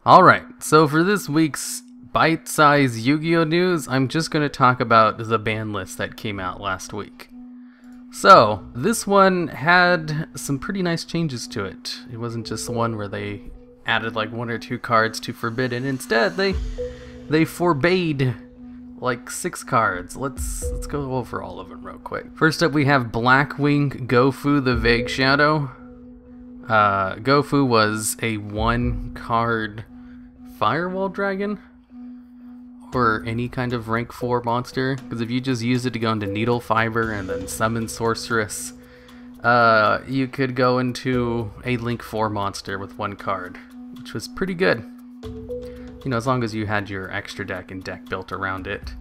Alright, so for this week's bite-sized Yu-Gi-Oh! News, I'm just going to talk about the ban list that came out last week. So, this one had some pretty nice changes to it. It wasn't just the one where they added like 1 or 2 cards to Forbidden. Instead, they forbade like 6 cards. Let's go over all of them real quick. First up, we have Blackwing Gofu, the Vague Shadow. Gofu was a 1-card Firewall Dragon, or any kind of rank 4 monster, because if you just use it to go into Needle Fiber and then summon Sorceress, you could go into a Link 4 monster with 1 card, which was pretty good. You know, as long as you had your extra deck and deck built around it.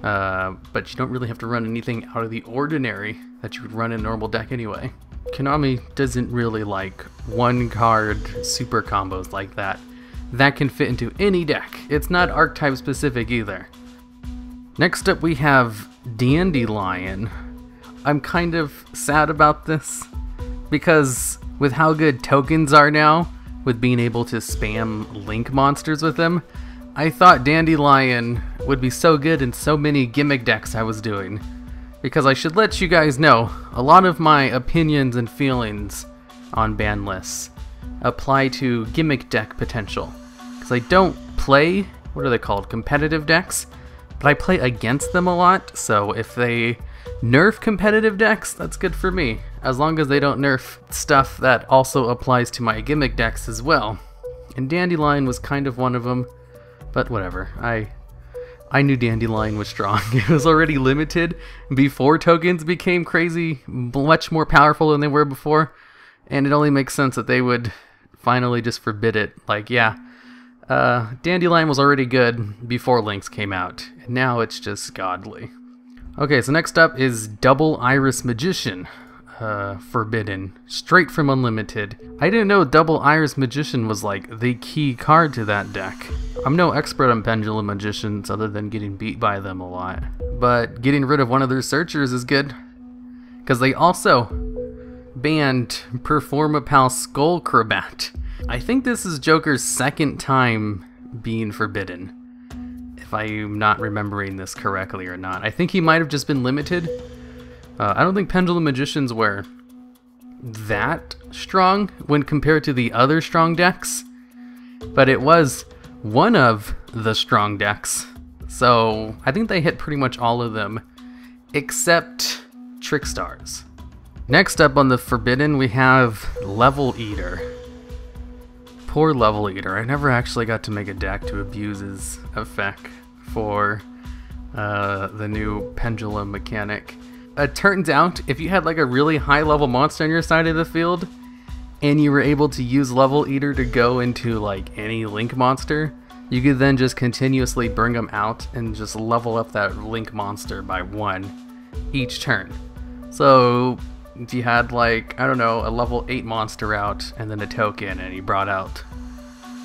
But you don't really have to run anything out of the ordinary that you would run in a normal deck anyway. Konami doesn't really like 1-card super combos like that. That can fit into any deck. It's not archetype specific either. Next up we have Dandylion. I'm kind of sad about this, because with how good tokens are now, with being able to spam Link monsters with them, I thought Dandylion would be so good in so many gimmick decks I was doing. Because I should let you guys know, a lot of my opinions and feelings on ban lists apply to gimmick deck potential. Because I don't play, what are they called, competitive decks, but I play against them a lot, so if they nerf competitive decks, that's good for me, as long as they don't nerf stuff that also applies to my gimmick decks as well. And Dandylion was kind of one of them, but whatever, I knew Dandylion was strong. It was already limited before tokens became crazy, much more powerful than they were before, and it only makes sense that they would finally just forbid it. Like, yeah, Dandylion was already good before Links came out, and now it's just godly. Okay, so next up is Double Iris Magician, Forbidden, straight from Unlimited. I didn't know Double Iris Magician was like the key card to that deck. I'm no expert on Pendulum Magicians other than getting beat by them a lot, but getting rid of one of their searchers is good, because they also banned Performapal Skullcrobat. I think this is Joker's 2nd time being forbidden, if I'm not remembering this correctly or not. I think he might have just been limited. I don't think Pendulum Magicians were that strong when compared to the other strong decks, but it was one of the strong decks. So I think they hit pretty much all of them, except Trickstars. Next up on the Forbidden, we have Level Eater. Poor Level Eater. I never actually got to make a deck to abuse his effect for the new Pendulum mechanic. It turns out, if you had like a really high level monster on your side of the field, and you were able to use Level Eater to go into like any Link monster, you could then just continuously bring them out and just level up that Link monster by 1 each turn. So if you had like, I don't know, a level 8 monster out and then a token and you brought out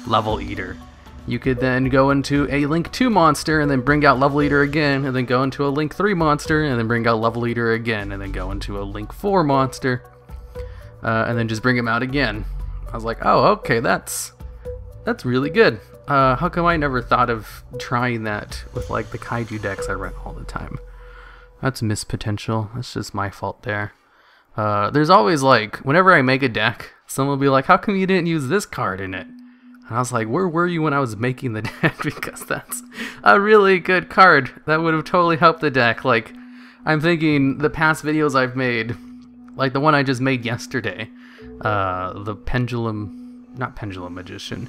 Level Eater, you could then go into a Link 2 monster and then bring out Level Eater again, and then go into a Link 3 monster and then bring out Level Eater again, and then go into a Link 4 monster, and then just bring him out again. I was like, oh, okay, that's really good. How come I never thought of trying that with like the Kaiju decks I run all the time? That's missed potential. That's just my fault there. There's always like, whenever I make a deck, someone will be like, how come you didn't use this card in it? And I was like, where were you when I was making the deck? Because that's a really good card. That would have totally helped the deck. Like, I'm thinking the past videos I've made, like the one I just made yesterday, the not Pendulum Magician.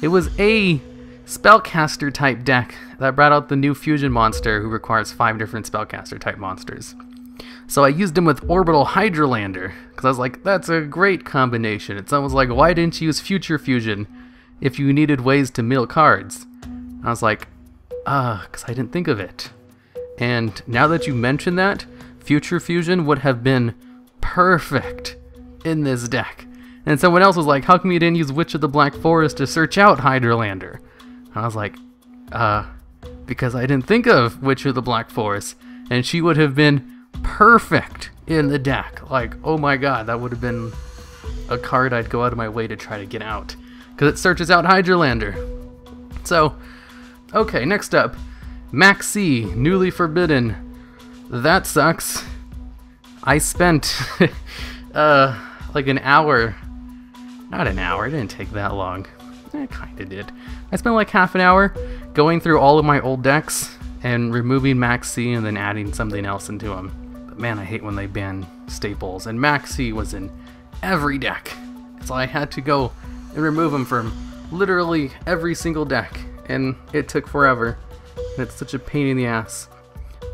It was a Spellcaster type deck that brought out the new fusion monster who requires 5 different Spellcaster type monsters. So I used him with Orbital Hydrolander, because I was like, that's a great combination. It's almost like, why didn't you use Future Fusion if you needed ways to mill cards? I was like, because I didn't think of it. And now that you mention that, Future Fusion would have been perfect in this deck. And someone else was like, how come you didn't use Witch of the Black Forest to search out Hydrolander? And I was like, because I didn't think of Witch of the Black Forest, and she would have been perfect in the deck. Like, oh my god, that would have been a card I'd go out of my way to try to get out, because it searches out Hydrolander. So, okay, next up, Maxx, newly forbidden. That sucks. I spent like an hour, not an hour, it didn't take that long. It kinda did. I spent like half an hour going through all of my old decks and removing Maxx and then adding something else into them. But man, I hate when they ban staples, and Maxx was in every deck. So I had to go and remove him from literally every single deck, and it took forever. And it's such a pain in the ass.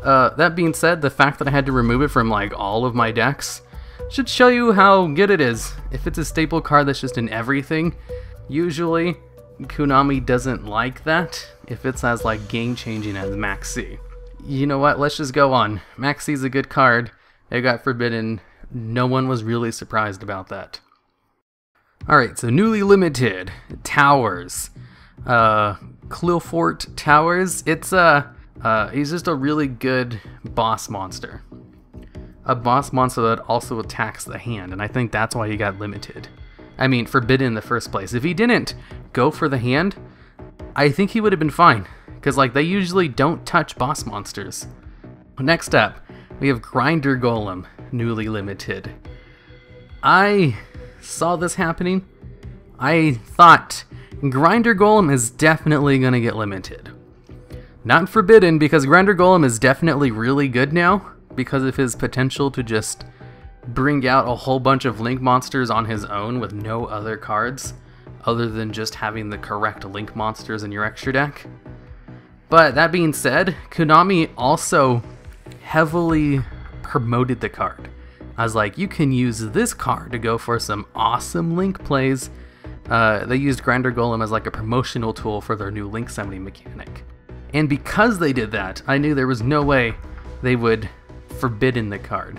That being said, the fact that I had to remove it from like all of my decks should show you how good it is. If it's a staple card that's just in everything, usually Konami doesn't like that if it's as like game changing as Maxx. You know what, let's just go on. Maxx is a good card. It got forbidden. No one was really surprised about that. Alright, so newly limited Towers. Apoqliphort Towers. It's he's just a really good boss monster. A boss monster that also attacks the hand, and I think that's why he got limited. I mean, forbidden in the first place. If he didn't go for the hand, I think he would have been fine, because like they usually don't touch boss monsters. Next up, we have Grinder Golem, newly limited. I saw this happening. I thought Grinder Golem is definitely gonna get limited. Not forbidden, because Grinder Golem is definitely really good now because of his potential to just bring out a whole bunch of Link monsters on his own with no other cards other than just having the correct Link monsters in your extra deck. But that being said, Konami also heavily promoted the card. I was like, you can use this card to go for some awesome Link plays. They used Grinder Golem as like a promotional tool for their new Link summoning mechanic. And because they did that, I knew there was no way they would forbidden the card.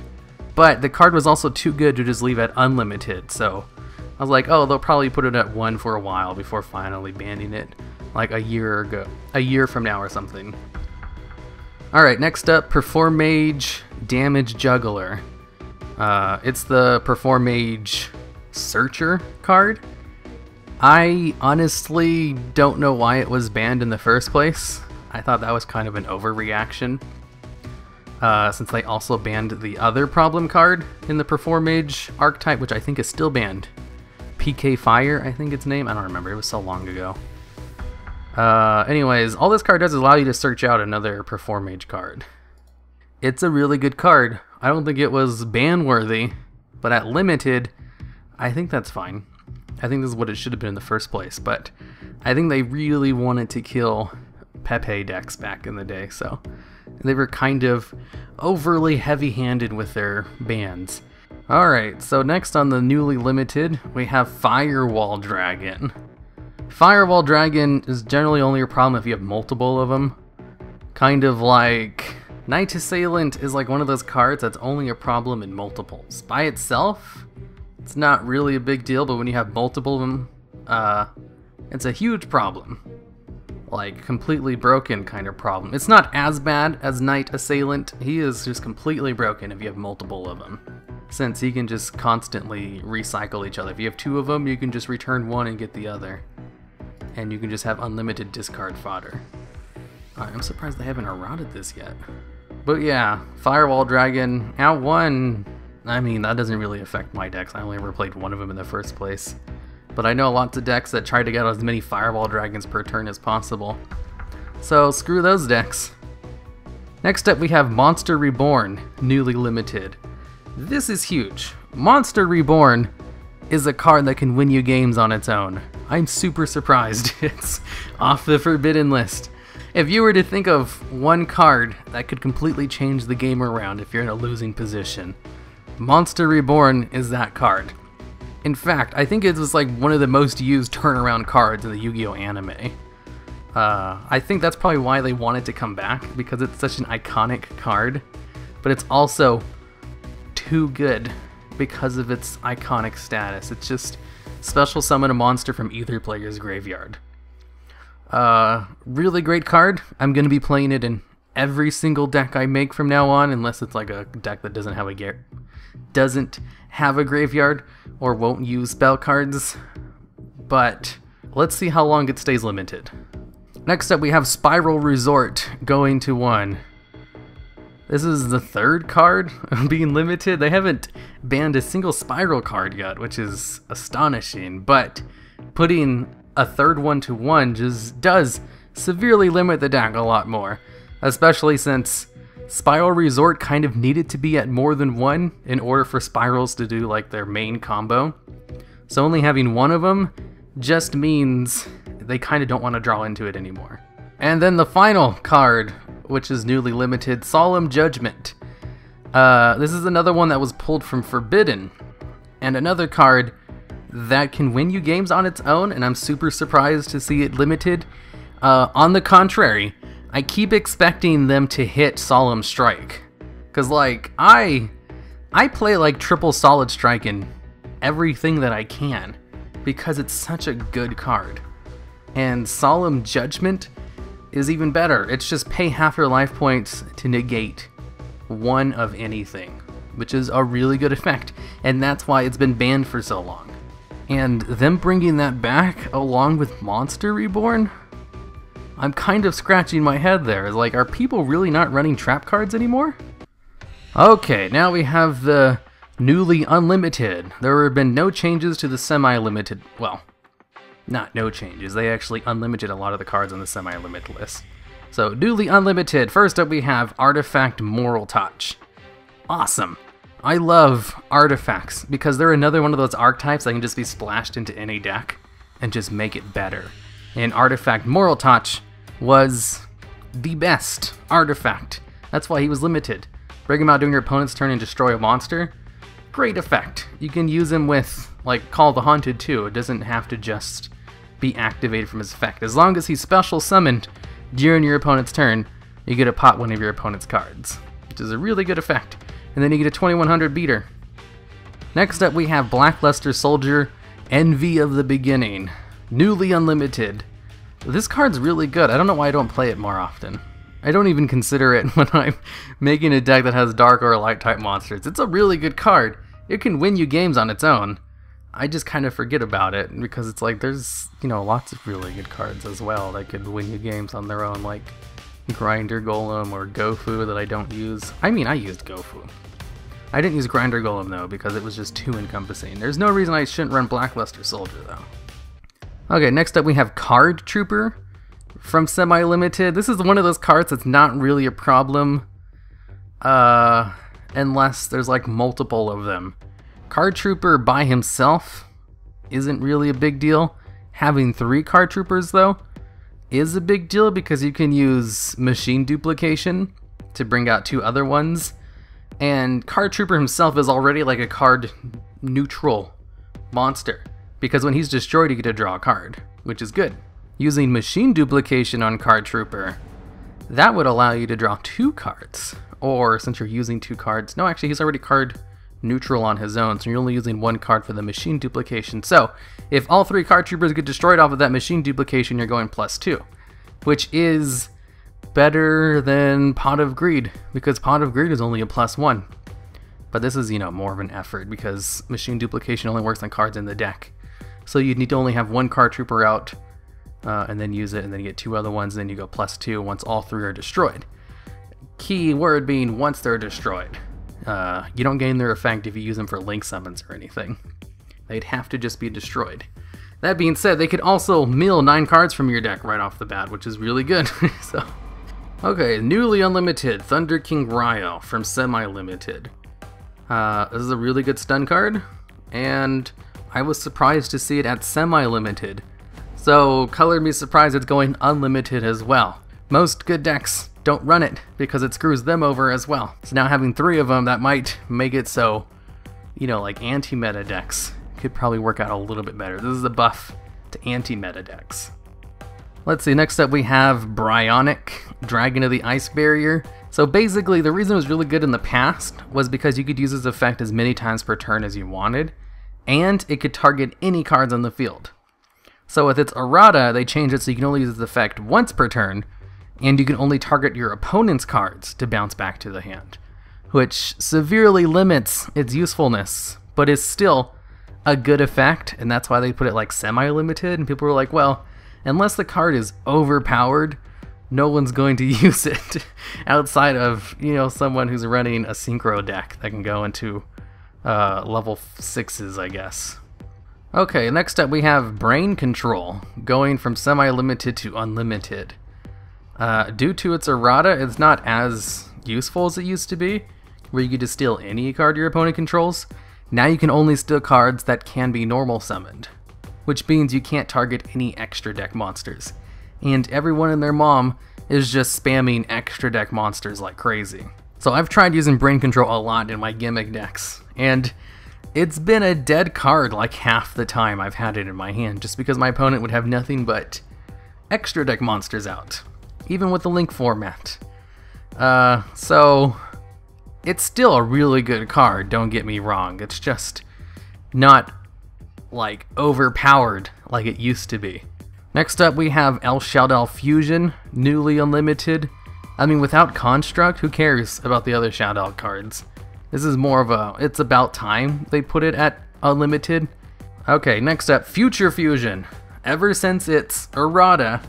But the card was also too good to just leave at unlimited, so I was like, oh, they'll probably put it at 1 for a while before finally banning it, like a year from now or something. Alright, next up, Performage Damage Juggler. It's the Performage Searcher card. I honestly don't know why it was banned in the first place. I thought that was kind of an overreaction, since they also banned the other problem card in the Performage archetype, which I think is still banned. PK Fire, I think its name. I don't remember, it was so long ago. Anyways, all this card does is allow you to search out another Performage card. It's a really good card. I don't think it was ban worthy, but at limited, I think that's fine. I think this is what it should have been in the first place, but I think they really wanted to kill Pepe decks back in the day, so they were kind of overly heavy-handed with their bans. Alright, so next on the newly limited, we have Firewall Dragon. Firewall Dragon is generally only a problem if you have multiple of them. Kind of like Night Assailant is like one of those cards that's only a problem in multiples. By itself, it's not really a big deal, but when you have multiple of them, it's a huge problem. Like, completely broken kind of problem. It's not as bad as Night Assailant. He is just completely broken if you have multiple of them, since he can just constantly recycle each other. If you have 2 of them, you can just return 1 and get the other. And you can just have unlimited discard fodder. I'm surprised they haven't eroded this yet. But yeah, Firewall Dragon, out 1. I mean, that doesn't really affect my decks. I only ever played 1 of them in the first place. But I know lots of decks that try to get as many Firewall Dragons per turn as possible. So screw those decks. Next up we have Monster Reborn, newly limited. This is huge. Monster Reborn is a card that can win you games on its own. I'm super surprised it's off the forbidden list. If you were to think of one card that could completely change the game around if you're in a losing position, Monster Reborn is that card. In fact, I think it was like one of the most used turnaround cards in the Yu-Gi-Oh! Anime. I think that's probably why they wanted to come back, because it's such an iconic card, but it's also too good because of its iconic status. It's just special summon a monster from either player's graveyard. Really great card. I'm going to be playing it in every single deck I make from now on, unless it's like a deck that doesn't have a graveyard or won't use spell cards. But let's see how long it stays limited. Next up we have SPYRAL Resort going to 1. This is the 3rd card being limited. They haven't banned a single Spiral card yet, which is astonishing, but putting a 3rd one to 1 just does severely limit the deck a lot more, especially since SPYRAL Resort kind of needed to be at more than 1 in order for Spirals to do like their main combo. So only having 1 of them just means they kind of don't want to draw into it anymore. And then the final card, which is newly limited, Solemn Judgment. This is another one that was pulled from Forbidden, and another card that can win you games on its own, and I'm super surprised to see it limited. On the contrary, I keep expecting them to hit Solemn Strike, because like I play like triple Solid Strike in everything that I can, because it's such a good card. And Solemn Judgment is even better. It's just pay half your life points to negate 1 of anything, which is a really good effect, and that's why it's been banned for so long. And them bringing that back along with Monster Reborn, I'm kind of scratching my head there. It's like, are people really not running trap cards anymore? Okay, now we have the newly unlimited. There have been no changes to the semi-limited, well, not no changes, they actually unlimited a lot of the cards on the semi-limited list. So, newly unlimited, first up we have Artifact Moralltach. Awesome. I love artifacts, because they're another one of those archetypes that can just be splashed into any deck and just make it better. And Artifact Moralltach was the best artifact. That's why he was limited. Bring him out during your opponent's turn and destroy a monster. Great effect. You can use him with, like, Call the Haunted too. It doesn't have to just be activated from his effect. As long as he's special summoned during your opponent's turn, you get to pop one of your opponent's cards, which is a really good effect. And then you get a 2100 beater. Next up we have Blackluster Soldier, Envy of the Beginning. Newly unlimited. This card's really good. I don't know why I don't play it more often. I don't even consider it when I'm making a deck that has dark or light type monsters. It's a really good card. It can win you games on its own. I just kind of forget about it because it's like there's, you know, lots of really good cards as well that could win you games on their own, like Grinder Golem or Gofu that I don't use. I mean, I used Gofu. I didn't use Grinder Golem though because it was just too encompassing. There's no reason I shouldn't run Blackluster Soldier though. Okay, next up we have Card Trooper from Semi-Limited. This is one of those cards that's not really a problem unless there's like multiple of them. Card Trooper by himself isn't really a big deal. Having 3 Card Troopers though is a big deal because you can use Machine Duplication to bring out 2 other ones. And Card Trooper himself is already like a card neutral monster, because when he's destroyed you get to draw a card, which is good. Using Machine Duplication on Card Trooper, that would allow you to draw 2 cards. Or since you're using 2 cards, no, actually he's already card neutral on his own, so you're only using 1 card for the Machine Duplication. So if all 3 Card Troopers get destroyed off of that Machine Duplication, you're going +2, which is better than Pot of Greed, because Pot of Greed is only a +1. But this is, you know, more of an effort because Machine Duplication only works on cards in the deck. So you'd need to only have 1 Card Trooper out and then use it, and then you get 2 other ones, and then you go +2 once all 3 are destroyed. Key word being once they're destroyed. You don't gain their effect if you use them for link summons or anything. They'd have to just be destroyed. That being said, they could also mill 9 cards from your deck right off the bat, which is really good. So, okay, newly unlimited Thunder King Rai-Oh from Semi-Limited. This is a really good stun card, and I was surprised to see it at Semi-Limited. So, color me surprised it's going unlimited as well. Most good decks don't run it because it screws them over as well. So now having 3 of them, that might make it so, you know, like anti-meta decks could probably work out a little bit better. This is a buff to anti-meta decks. Let's see, next up we have Brionac, Dragon of the Ice Barrier. So basically the reason it was really good in the past was because you could use this effect as many times per turn as you wanted, and it could target any cards on the field. So with its errata, they changed it so you can only use this effect once per turn, and you can only target your opponent's cards to bounce back to the hand, which severely limits its usefulness, but is still a good effect, and that's why they put it like semi-limited, and people were like, well, unless the card is overpowered, no one's going to use it outside of, you know, someone who's running a synchro deck that can go into level 6s, I guess. Okay, next up we have Brain Control, going from semi-limited to unlimited. Due to its errata, it's not as useful as it used to be, where you could just steal any card your opponent controls. Now you can only steal cards that can be normal summoned, which means you can't target any extra deck monsters. And everyone and their mom is just spamming extra deck monsters like crazy. So I've tried using Brain Control a lot in my gimmick decks, and it's been a dead card like half the time I've had it in my hand, just because my opponent would have nothing but extra deck monsters out, even with the link format. So it's still a really good card, don't get me wrong. It's just not like overpowered like it used to be. Next up we have Shaddoll Fusion, newly unlimited. I mean, without Construct, who cares about the other Shaddoll cards? This is more of a, it's about time they put it at unlimited. Okay, next up, Future Fusion. Ever since its errata,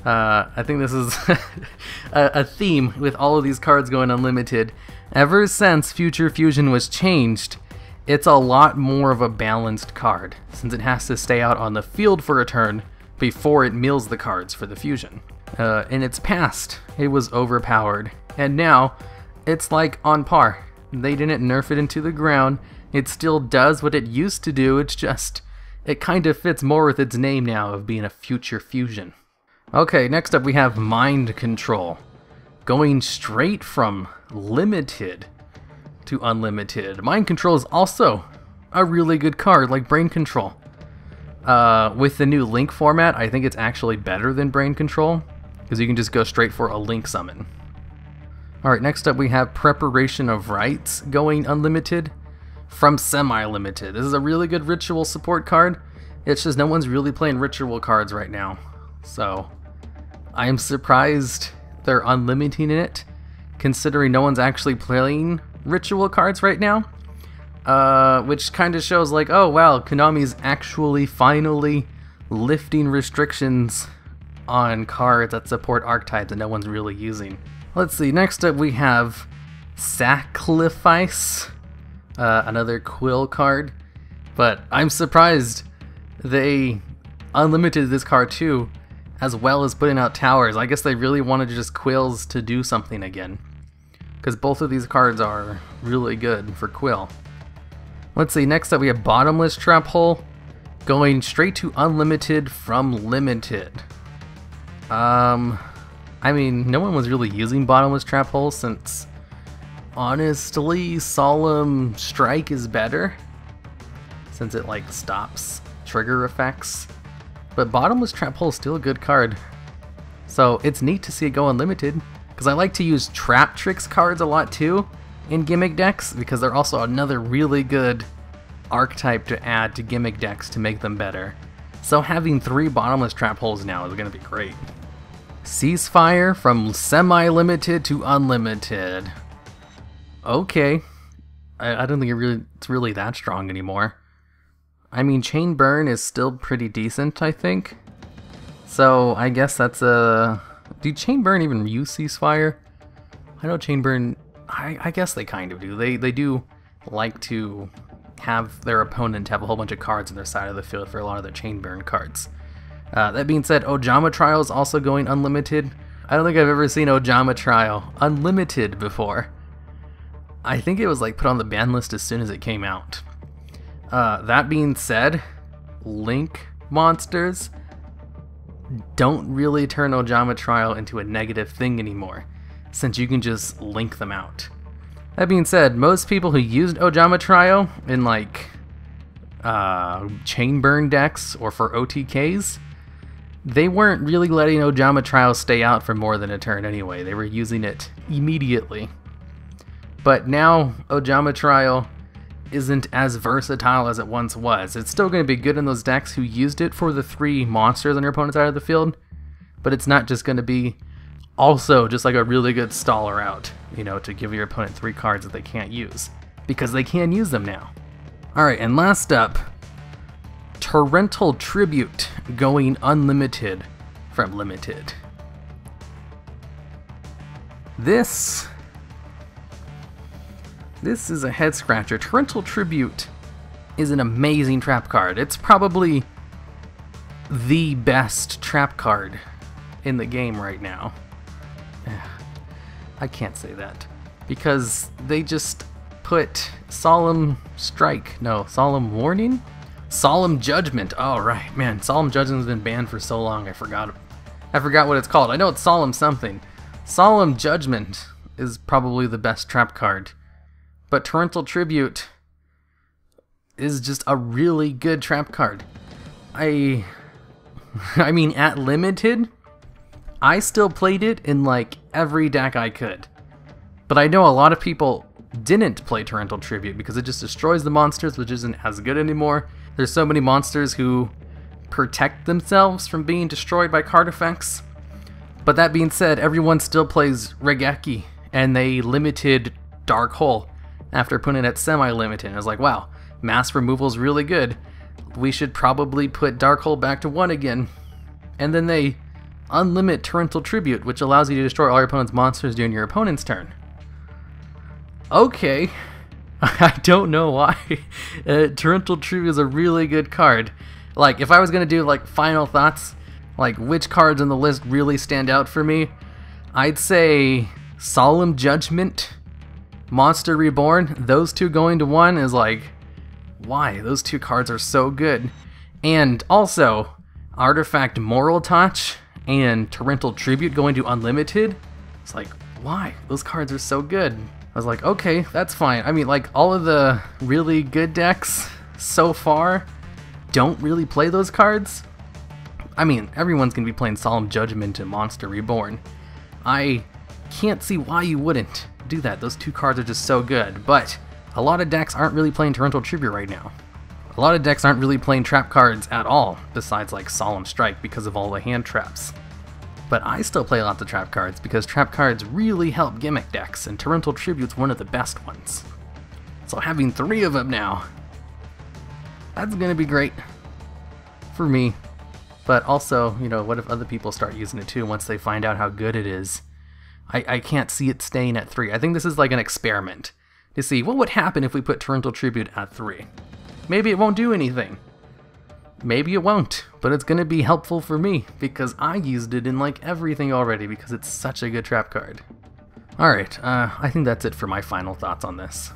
I think this is a theme with all of these cards going unlimited. Ever since Future Fusion was changed, it's a lot more of a balanced card, since it has to stay out on the field for a turn before it mills the cards for the fusion. In its past, it was overpowered, and now it's like on par. They didn't nerf it into the ground. It still does what it used to do, it's just, it kind of fits more with its name now of being a future fusion. Okay, next up we have Mind Control, going straight from limited to unlimited. Mind Control is also a really good card, like Brain Control. With the new link format, I think it's actually better than Brain Control, because you can just go straight for a link summon. Alright, next up we have Preparation of Rites, going unlimited from semi-limited. This is a really good ritual support card. It's just no one's really playing ritual cards right now. So, I'm surprised they're unlimiting it, considering no one's actually playing ritual cards right now. Which kind of shows like, oh wow, Konami's actually finally lifting restrictions on cards that support archetypes that no one's really using. Let's see, next up we have Saqlifice, another Quill card, but I'm surprised they unlimited this card too, as well as putting out Towers. I guess they really wanted just Quills to do something again, because both of these cards are really good for Quill. Let's see, next up we have Bottomless Trap Hole, going straight to unlimited from limited. I mean, no one was really using Bottomless Trap Hole since, honestly, Solemn Strike is better, since it like stops trigger effects. But Bottomless Trap Hole is still a good card, so it's neat to see it go unlimited, because I like to use Trap Tricks cards a lot too in gimmick decks, because they're also another really good archetype to add to gimmick decks to make them better. So having 3 Bottomless Trap Holes now is going to be great. Ceasefire from semi-limited to unlimited. Okay, I don't think it's really that strong anymore. I mean, Chain Burn is still pretty decent, I think. So I guess that's a... Do Chain Burn even use Ceasefire? I know Chain Burn... I guess they kind of do. They do like to have their opponent have a whole bunch of cards on their side of the field for a lot of their Chain Burn cards. That being said, Ojama Trio is also going unlimited. I don't think I've ever seen Ojama Trio unlimited before. I think it was like put on the ban list as soon as it came out. That being said, Link monsters don't really turn Ojama Trio into a negative thing anymore, since you can just link them out. That being said, most people who used Ojama Trio in like Chain Burn decks or for OTKs, they weren't really letting Ojama Trio stay out for more than a turn anyway. They were using it immediately. But now Ojama Trio isn't as versatile as it once was. It's still going to be good in those decks who used it for the 3 monsters on your opponent's side of the field, but it's not just going to be also just like a really good staller out, you know, to give your opponent 3 cards that they can't use, because they can use them now. Alright, and last up, Torrential Tribute going unlimited from limited. This is a head scratcher. Torrential Tribute is an amazing trap card. It's probably the best trap card in the game right now. I can't say that because they just put Solemn Warning? Solemn Judgment. Oh right, man, Solemn Judgment's been banned for so long I forgot what it's called. I know it's Solemn something. Solemn Judgment is probably the best trap card. But Torrential Tribute is just a really good trap card. I mean, at limited, I still played it in like every deck I could. But I know a lot of people didn't play Torrential Tribute because it just destroys the monsters, which isn't as good anymore. There's so many monsters who protect themselves from being destroyed by card effects. But that being said, everyone still plays Regeki, and they limited Dark Hole after putting it at semi-limited. I was like, wow, mass removal's really good. We should probably put Dark Hole back to 1 again. And then they unlimit Torrential Tribute, which allows you to destroy all your opponent's monsters during your opponent's turn. Okay, I don't know why. Torrential Tribute is a really good card. Like, if I was going to do like final thoughts, like which cards on the list really stand out for me, I'd say Solemn Judgment, Monster Reborn. Those two going to 1 is like, why? Those two cards are so good. And also, Artifact Moralltach and Torrential Tribute going to unlimited. It's like, why? Those cards are so good. I was like, okay, that's fine. I mean, like, all of the really good decks so far don't really play those cards. I mean, everyone's gonna be playing Solemn Judgment and Monster Reborn. I can't see why you wouldn't do that. Those two cards are just so good. But a lot of decks aren't really playing Torrential Tribute right now. A lot of decks aren't really playing trap cards at all, besides like Solemn Strike because of all the hand traps. But I still play lots of trap cards because trap cards really help gimmick decks, and Torrential Tribute's one of the best ones. So having 3 of them now, that's gonna be great for me. But also, you know, what if other people start using it too once they find out how good it is? I can't see it staying at 3. I think this is like an experiment to see what would happen if we put Torrential Tribute at 3. Maybe it won't do anything. Maybe it won't, but it's gonna be helpful for me because I used it in like everything already because it's such a good trap card. Alright, I think that's it for my final thoughts on this.